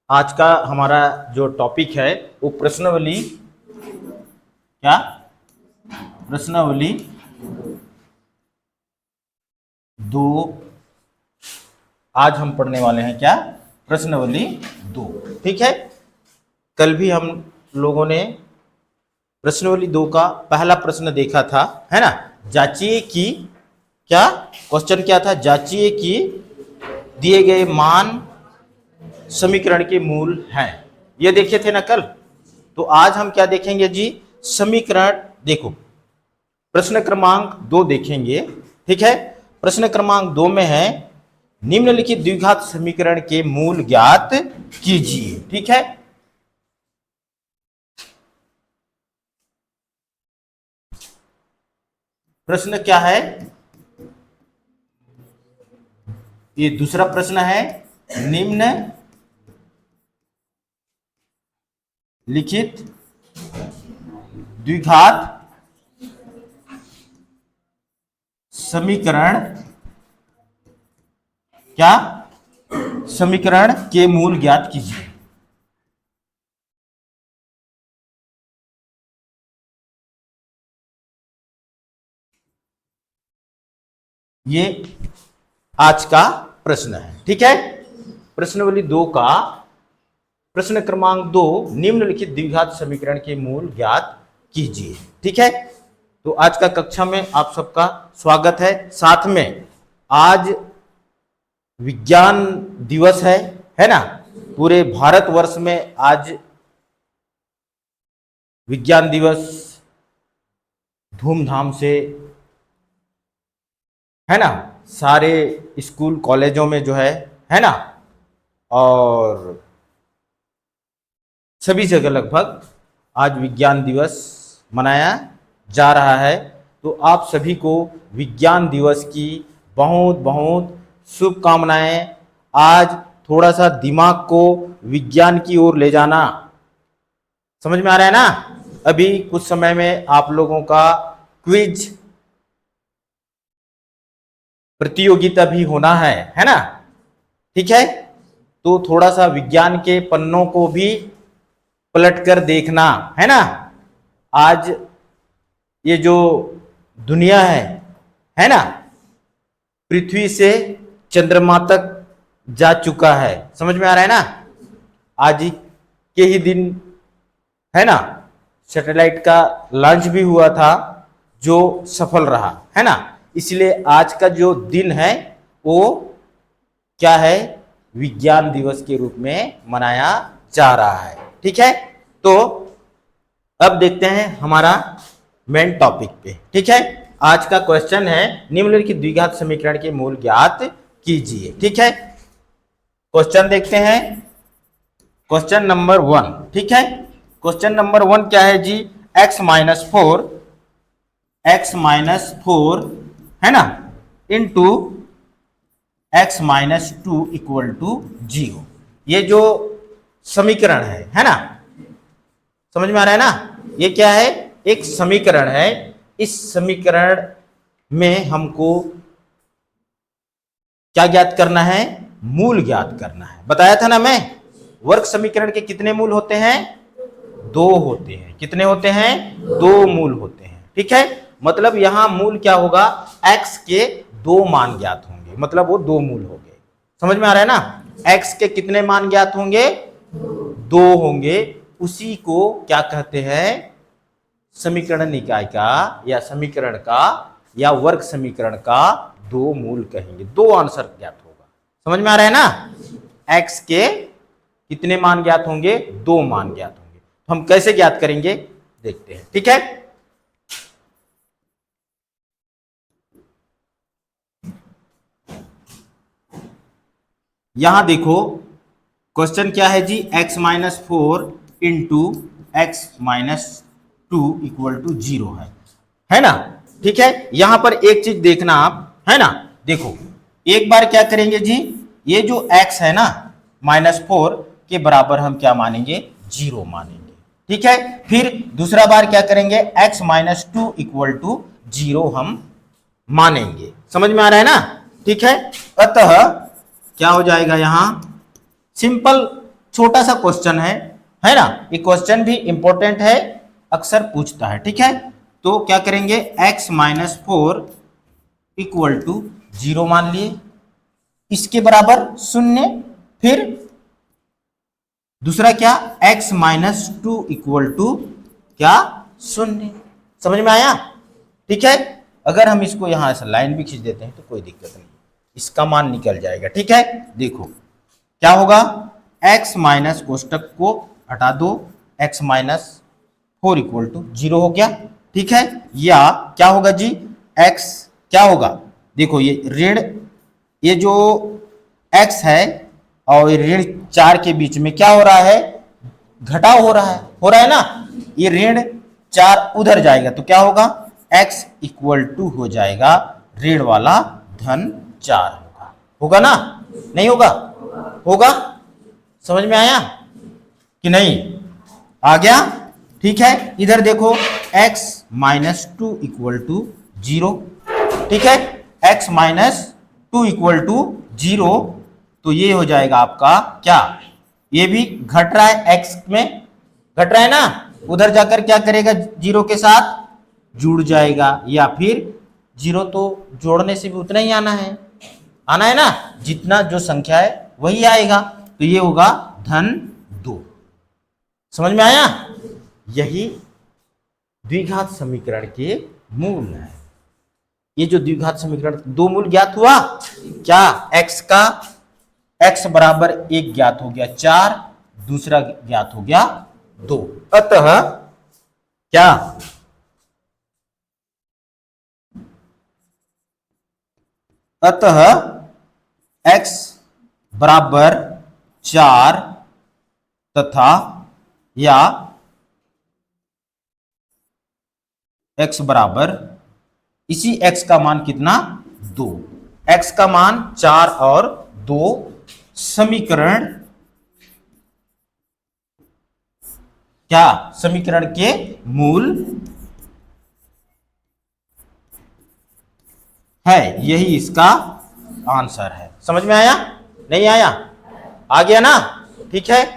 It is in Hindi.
आज का हमारा जो टॉपिक है वो प्रश्नावली क्या प्रश्नावली 2 आज हम पढ़ने वाले हैं। क्या प्रश्नावली 2। ठीक है, कल भी हम लोगों ने प्रश्नावली 2 का पहला प्रश्न देखा था, है ना। जांचिए कि क्या क्वेश्चन क्या था, जांचिए कि दिए गए मान समीकरण के मूल हैं। ये देखे थे ना कल। तो आज हम क्या देखेंगे जी, समीकरण देखो प्रश्न क्रमांक 2 देखेंगे। ठीक है, प्रश्न क्रमांक 2 में है निम्नलिखित द्विघात समीकरण के मूल ज्ञात कीजिए। ठीक है, प्रश्न क्या है, ये दूसरा प्रश्न है, निम्न लिखित द्विघात समीकरण क्या समीकरण के मूल ज्ञात कीजिए। ये आज का प्रश्न है। ठीक है, प्रश्नावली 2 का प्रश्न क्रमांक 2, निम्नलिखित द्विघात समीकरण के मूल ज्ञात कीजिए। ठीक है, तो आज का कक्षा में आप सबका स्वागत है। साथ में आज विज्ञान दिवस है ना। पूरे भारतवर्ष में आज विज्ञान दिवस धूमधाम से, है ना, सारे स्कूल कॉलेजों में जो है ना, और सभी जगह लगभग आज विज्ञान दिवस मनाया जा रहा है। तो आप सभी को विज्ञान दिवस की बहुत बहुत शुभकामनाएं। आज थोड़ा सा दिमाग को विज्ञान की ओर ले जाना, समझ में आ रहा है ना। अभी कुछ समय में आप लोगों का क्विज प्रतियोगिता भी होना है ना। ठीक है, तो थोड़ा सा विज्ञान के पन्नों को भी पलट कर देखना, है ना। आज ये जो दुनिया है ना, पृथ्वी से चंद्रमा तक जा चुका है, समझ में आ रहा है ना। आज के ही दिन, है ना, सैटेलाइट का लॉन्च भी हुआ था जो सफल रहा, है ना। इसलिए आज का जो दिन है वो क्या है, विज्ञान दिवस के रूप में मनाया जा रहा है। ठीक है, तो अब देखते हैं हमारा मेन टॉपिक पे। ठीक है, आज का क्वेश्चन है निम्नलिखित द्विघात समीकरण के मूल ज्ञात कीजिए। ठीक है, क्वेश्चन देखते हैं, क्वेश्चन नंबर 1। ठीक है, क्वेश्चन नंबर 1 क्या है जी, x माइनस फोर है ना into x minus 2 equal to 0। ये जो समीकरण है ना, समझ में आ रहा है ना। ये क्या है, एक समीकरण है। इस समीकरण में हमको क्या ज्ञात करना है, मूल ज्ञात करना है। बताया था ना मैं, वर्ग समीकरण के कितने मूल होते हैं, 2 होते हैं। कितने होते हैं, 2 मूल होते हैं। ठीक है, मतलब यहां मूल क्या होगा, x के 2 मान ज्ञात होंगे, मतलब वो 2 मूल हो गए। समझ में आ रहा है ना। x के कितने मान ज्ञात होंगे, 2 होंगे। उसी को क्या कहते हैं, समीकरण निकाय का या समीकरण का या वर्ग समीकरण का 2 मूल कहेंगे। 2 आंसर ज्ञात होगा। समझ में आ रहा है ना। x के कितने मान ज्ञात होंगे, 2 मान ज्ञात होंगे। तो हम कैसे ज्ञात करेंगे देखते हैं। ठीक है, यहां देखो क्वेश्चन क्या है जी, x minus 4 into x minus 2 equal to 0 है ना। ठीक है, यहां पर एक चीज देखना आप, है ना। देखो एक बार क्या करेंगे जी, ये जो x है ना -4 के बराबर हम क्या मानेंगे, 0 मानेंगे। ठीक है, फिर दूसरा बार क्या करेंगे, x माइनस 2 इक्वल टू 0 हम मानेंगे। समझ में आ रहा है ना। ठीक है, अतः क्या हो जाएगा, यहां सिंपल छोटा सा क्वेश्चन है ना, ये क्वेश्चन भी इंपॉर्टेंट है, अक्सर पूछता है। ठीक है, तो क्या करेंगे, x माइनस 4 इक्वल टू 0 मान लिए, इसके बराबर 0। फिर दूसरा क्या, x माइनस 2 इक्वल टू क्या, 0। समझ में आया? ठीक है, अगर हम इसको यहां से लाइन भी खींच देते हैं तो कोई दिक्कत नहीं, इसका मान निकल जाएगा। ठीक है, देखो क्या होगा, x माइनस कोष्टक को हटा दो, x माइनस 4 इक्वल टू 0 हो गया। ठीक है, या क्या होगा जी, x क्या होगा, देखो ये ऋण, ये जो x है और ये ऋण 4 के बीच में क्या हो रहा है, घटाव हो रहा है ना, ये ऋण 4 उधर जाएगा तो क्या होगा, x इक्वल टू हो जाएगा ऋण वाला धन 4 होगा ना, नहीं होगा, होगा। समझ में आया कि नहीं, आ गया? ठीक है, इधर देखो x माइनस 2 इक्वल टू 0। ठीक है, x माइनस 2 इक्वल टू 0, तो ये हो जाएगा आपका क्या, ये भी घट रहा है, x में घट रहा है ना, उधर जाकर क्या करेगा, 0 के साथ जुड़ जाएगा, या फिर 0 तो जोड़ने से भी उतना ही आना है ना, जितना जो संख्या है वही आएगा, तो ये होगा धन 2। समझ में आया? यही द्विघात समीकरण के मूल है। ये जो द्विघात समीकरण, 2 मूल ज्ञात हुआ क्या, x का x बराबर 1 ज्ञात हो गया 4, दूसरा ज्ञात हो गया 2। अतः क्या, अतः x बराबर 4 तथा या x बराबर, इसी x का मान कितना, 2, x का मान 4 और 2 समीकरण क्या, समीकरण के मूल है, यही इसका आंसर है। समझ में आया, नहीं आया, आ गया ना? ठीक है,